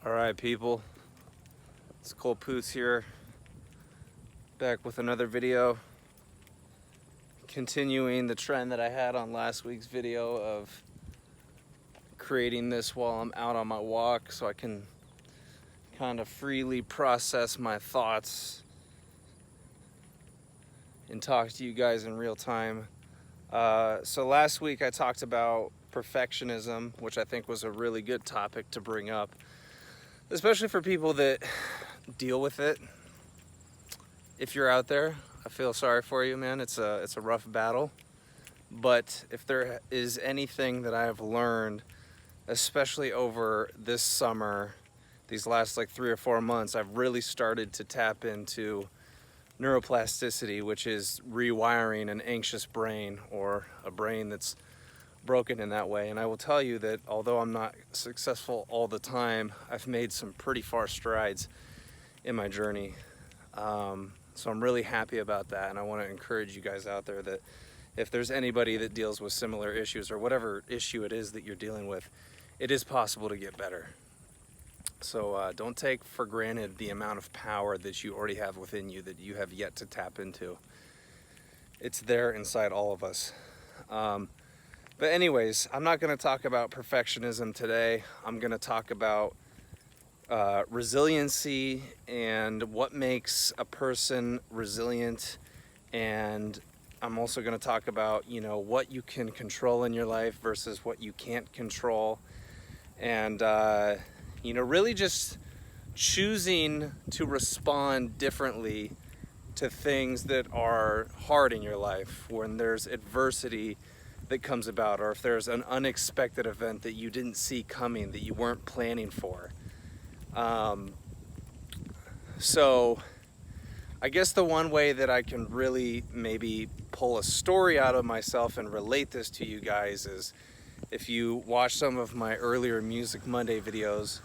Alright people, it's Cole Poots here, back with another video, continuing the trend that I had on last week's video of creating this while I'm out on my walk so I can kind of freely process my thoughts and talk to you guys in real time. So last week I talked about perfectionism, which I think was a really good topic to bring up, especially for people that deal with it. If you're out there, I feel sorry for you, man. It's a rough battle. But if there is anything that I have learned, especially over this summer, these last like 3 or 4 months, I've really started to tap into neuroplasticity, which is rewiring an anxious brain or a brain that's broken in that way. And I will tell you that although I'm not successful all the time, I've made some pretty far strides in my journey. So I'm really happy about that, and I want to encourage you guys out there that if there's anybody that deals with similar issues or whatever issue it is that you're dealing with, it is possible to get better. So don't take for granted the amount of power that you already have within you that you have yet to tap into. It's there inside all of us. But anyways, I'm not going to talk about perfectionism today. I'm going to talk about resiliency and what makes a person resilient. And I'm also going to talk about, what you can control in your life versus what you can't control. And, really just choosing to respond differently to things that are hard in your life when there's adversity that comes about, or if there's an unexpected event that you didn't see coming, that you weren't planning for. So I guess the one way that I can really maybe pull a story out of myself and relate this to you guys is if you watch some of my earlier Music Monday videos,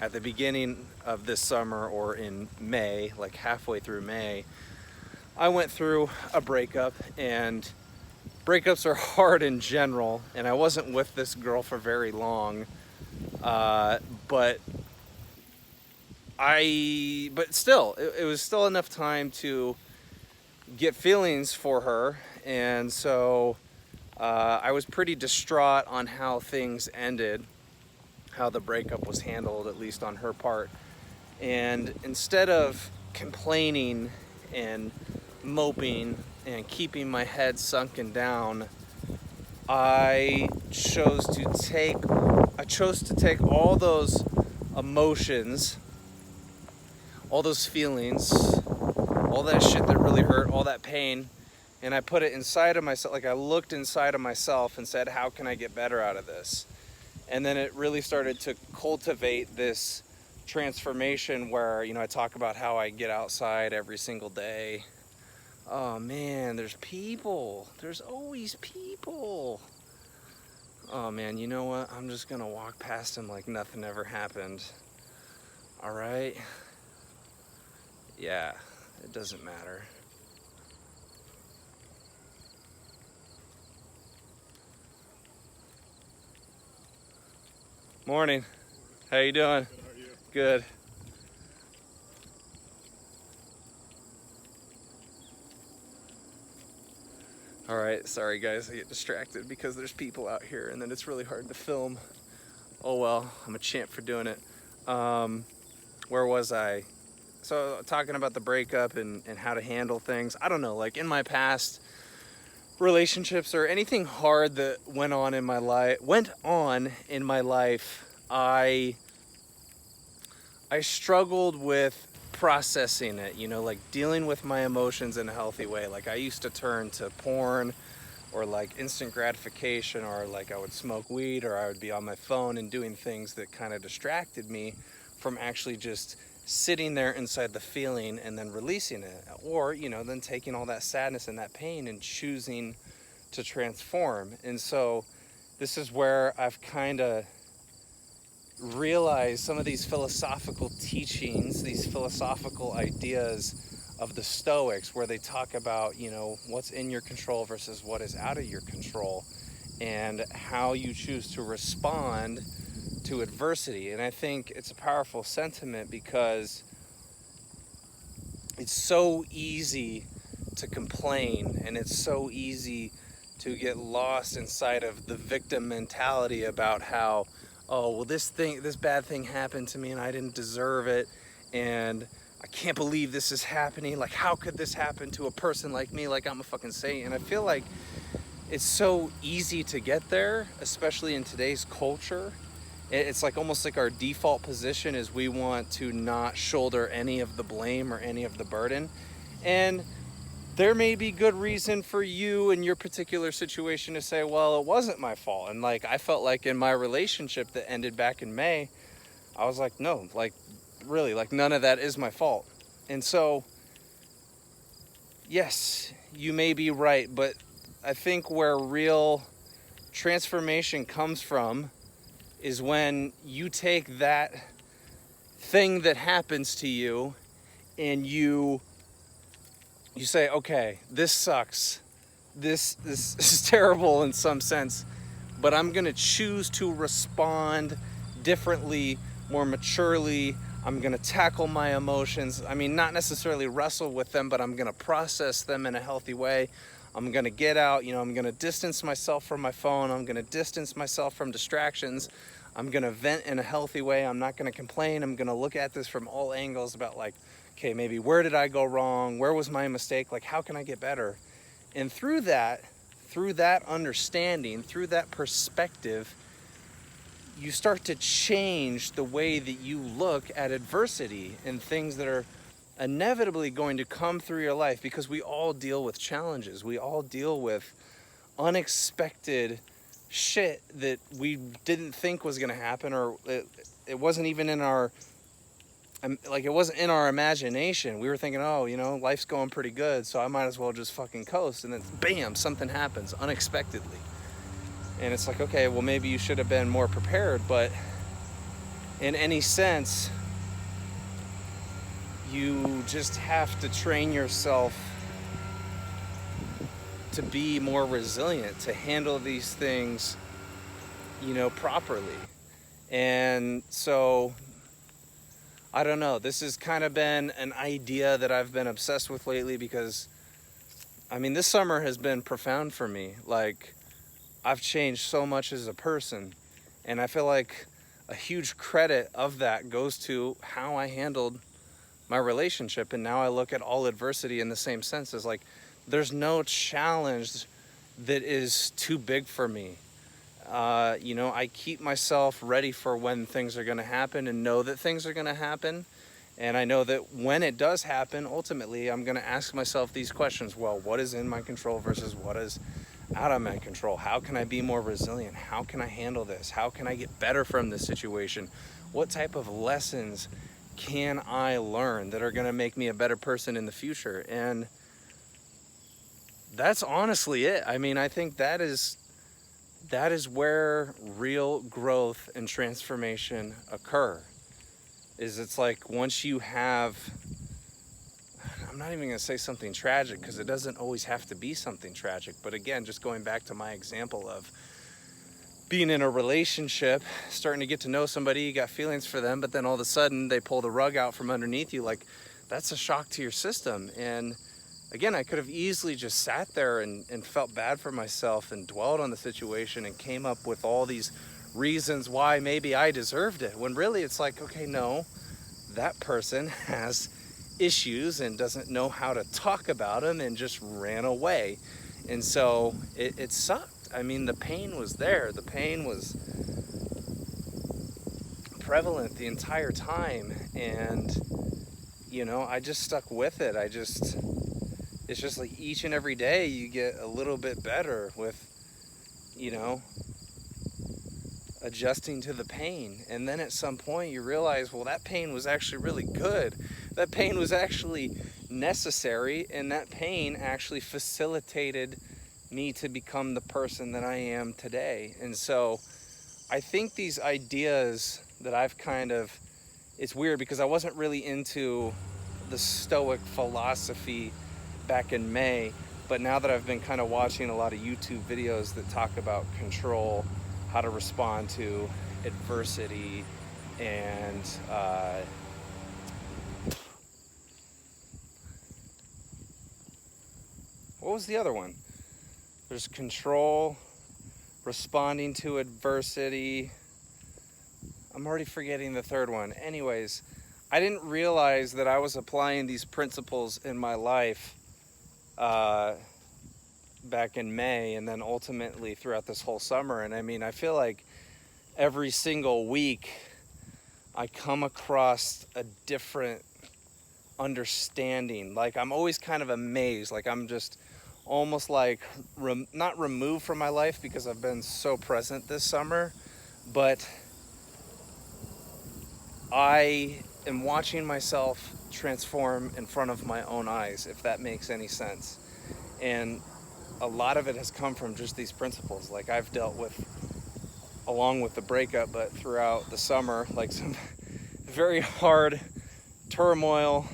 at the beginning of this summer or in May, like halfway through May, I went through a breakup, and breakups are hard in general, and I wasn't with this girl for very long, but still, it was still enough time to get feelings for her, and so I was pretty distraught on how things ended, how the breakup was handled, at least on her part. And instead of complaining and moping and keeping my head sunken down, I chose to take all those emotions, all those feelings, all that shit that really hurt, all that pain, and I put it inside of myself. Like, I looked inside of myself and said, how can I get better out of this? And then it really started to cultivate this transformation where, I talk about how I get outside every single day. Oh man, there's people. There's always people. Oh man, you know what? I'm just gonna walk past them like nothing ever happened. All right? Yeah, it doesn't matter. Morning. How you doing? Good, how are you? Good. All right, sorry guys, I get distracted because there's people out here and then it's really hard to film. Oh well, I'm a champ for doing it. Where was I? So talking about the breakup and how to handle things. I don't know, like in my past relationships or anything hard that went on in my life, I struggled with processing it, like dealing with my emotions in a healthy way. Like I used to turn to porn or like instant gratification, or like I would smoke weed, or I would be on my phone and doing things that kind of distracted me from actually just sitting there inside the feeling and then releasing it, or then taking all that sadness and that pain and choosing to transform. And so this is where I've kind of realized some of these philosophical teachings, these philosophical ideas of the Stoics, where they talk about what's in your control versus what is out of your control, and how you choose to respond to adversity. And I think it's a powerful sentiment because it's so easy to complain, and it's so easy to get lost inside of the victim mentality about how, oh, well, this bad thing happened to me and I didn't deserve it, and I can't believe this is happening. Like, how could this happen to a person like me? Like, I'm a fucking saint. And I feel like it's so easy to get there, especially in today's culture. It's like almost like our default position is we want to not shoulder any of the blame or any of the burden. And there may be good reason for you in your particular situation to say, well, it wasn't my fault. And like, I felt like in my relationship that ended back in May, I was like, no, like, really, like, none of that is my fault. And so, yes, you may be right, but I think where real transformation comes from is when you take that thing that happens to you and you say, okay, this sucks. This is terrible in some sense, but I'm gonna choose to respond differently, more maturely. I'm gonna tackle my emotions. I mean, not necessarily wrestle with them, but I'm gonna process them in a healthy way. I'm gonna get out, I'm gonna distance myself from my phone. I'm gonna distance myself from distractions. I'm gonna vent in a healthy way. I'm not gonna complain. I'm gonna look at this from all angles about like, okay, maybe where did I go wrong? Where was my mistake? Like, how can I get better? And through that understanding, through that perspective, you start to change the way that you look at adversity and things that are inevitably going to come through your life, because we all deal with challenges. We all deal with unexpected shit that we didn't think was going to happen, or it wasn't even in our, like, it wasn't in our imagination. We were thinking, oh, life's going pretty good, so I might as well just fucking coast. And then bam, something happens unexpectedly. And it's like, okay, well, maybe you should have been more prepared. But in any sense, you just have to train yourself to be more resilient, to handle these things, properly. And so, I don't know, this has kind of been an idea that I've been obsessed with lately, because, this summer has been profound for me. Like, I've changed so much as a person, and I feel like a huge credit of that goes to how I handled my relationship. And now I look at all adversity in the same sense as like, there's no challenge that is too big for me. I keep myself ready for when things are going to happen, and know that things are going to happen. And I know that when it does happen, ultimately, I'm going to ask myself these questions. Well, what is in my control versus what is out of my control? How can I be more resilient? How can I handle this? How can I get better from this situation? What type of lessons can I learn that are going to make me a better person in the future? And that's honestly it. I think that is where real growth and transformation occur. It's like, once you have, I'm not even going to say something tragic, because it doesn't always have to be something tragic. But again, just going back to my example of being in a relationship, starting to get to know somebody, you got feelings for them, but then all of a sudden they pull the rug out from underneath you. Like, that's a shock to your system. And again, I could have easily just sat there and felt bad for myself and dwelled on the situation and came up with all these reasons why maybe I deserved it, when really it's like, okay, no, that person has issues and doesn't know how to talk about them and just ran away. And so it sucked. The pain was there. The pain was prevalent the entire time. And, I just stuck with it. It's just like each and every day you get a little bit better with, adjusting to the pain. And then at some point you realize, well, that pain was actually really good. That pain was actually necessary, and that pain actually facilitated me to become the person that I am today. And so I think these ideas that I've it's weird because I wasn't really into the Stoic philosophy back in May, but now that I've been kind of watching a lot of YouTube videos that talk about control, how to respond to adversity and what was the other one? There's control, responding to adversity. I'm already forgetting the third one. Anyways, I didn't realize that I was applying these principles in my life back in May, and then ultimately throughout this whole summer. And I mean, I feel like every single week I come across a different understanding. Like, I'm always kind of amazed. Like, I'm just almost like not removed from my life because I've been so present this summer, but I am watching myself transform in front of my own eyes, if that makes any sense. And a lot of it has come from just these principles. Like, I've dealt with, along with the breakup, but throughout the summer, like some very hard turmoil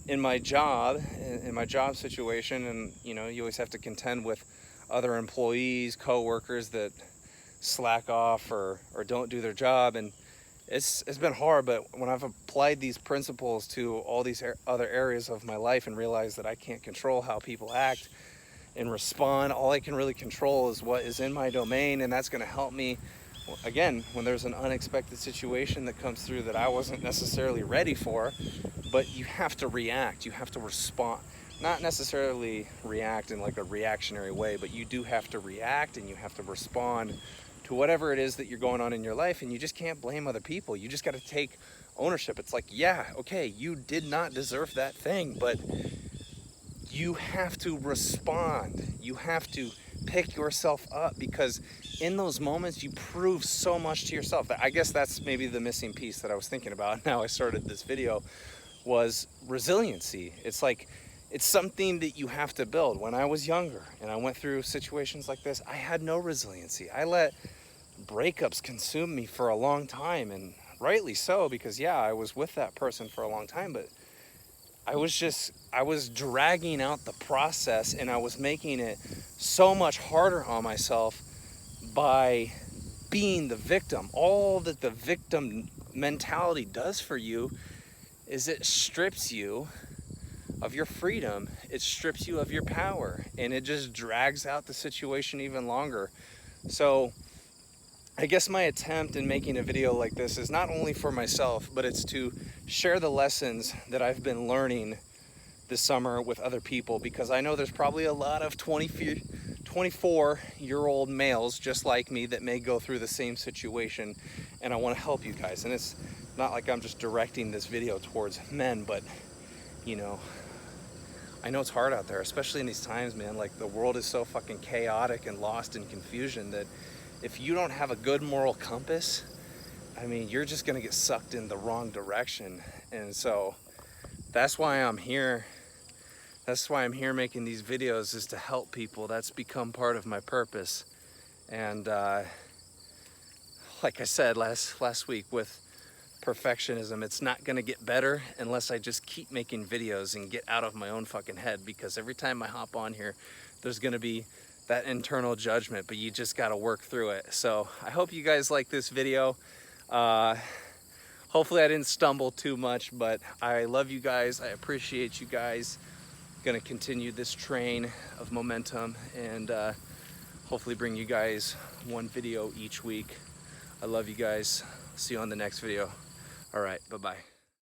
in my job situation. And you know, you always have to contend with other employees, co-workers that slack off or don't do their job. And it's been hard, but when I've applied these principles to all these other areas of my life and realized that I can't control how people act and respond, all I can really control is what is in my domain. And that's going to help me, again, when there's an unexpected situation that comes through that I wasn't necessarily ready for. But you have to react, you have to respond, not necessarily react in like a reactionary way, but you do have to react and you have to respond to whatever it is that you're going on in your life. And you just can't blame other people. You just got to take ownership. It's like, yeah, okay, you did not deserve that thing, but you have to respond. You have to pick yourself up, because in those moments you prove so much to yourself. I guess that's maybe the missing piece that I was thinking about now I started this video, was resiliency. It's like, it's something that you have to build. When I was younger and I went through situations like this, I had no resiliency. I let breakups consume me for a long time, and rightly so, because yeah, I was with that person for a long time, but I was dragging out the process, and I was making it so much harder on myself by being the victim. All that the victim mentality does for you is it strips you of your freedom, it strips you of your power, and it just drags out the situation even longer. So I guess my attempt in making a video like this is not only for myself, but it's to share the lessons that I've been learning this summer with other people, because I know there's probably a lot of 24-year-old males just like me that may go through the same situation, and I want to help you guys. And it's not like I'm just directing this video towards men, but you know, I know it's hard out there, especially in these times, man. Like, the world is so fucking chaotic and lost in confusion that if you don't have a good moral compass, I mean, you're just gonna get sucked in the wrong direction. And so that's why I'm here. That's why I'm here making these videos, is to help people. That's become part of my purpose. And like I said last week with perfectionism, it's not gonna get better unless I just keep making videos and get out of my own fucking head, because every time I hop on here, there's gonna be that internal judgment, but you just gotta work through it. So I hope you guys like this video. Hopefully I didn't stumble too much, but I love you guys. I appreciate you guys. Gonna continue this train of momentum and hopefully bring you guys one video each week. I love you guys. See you on the next video. All right, bye-bye.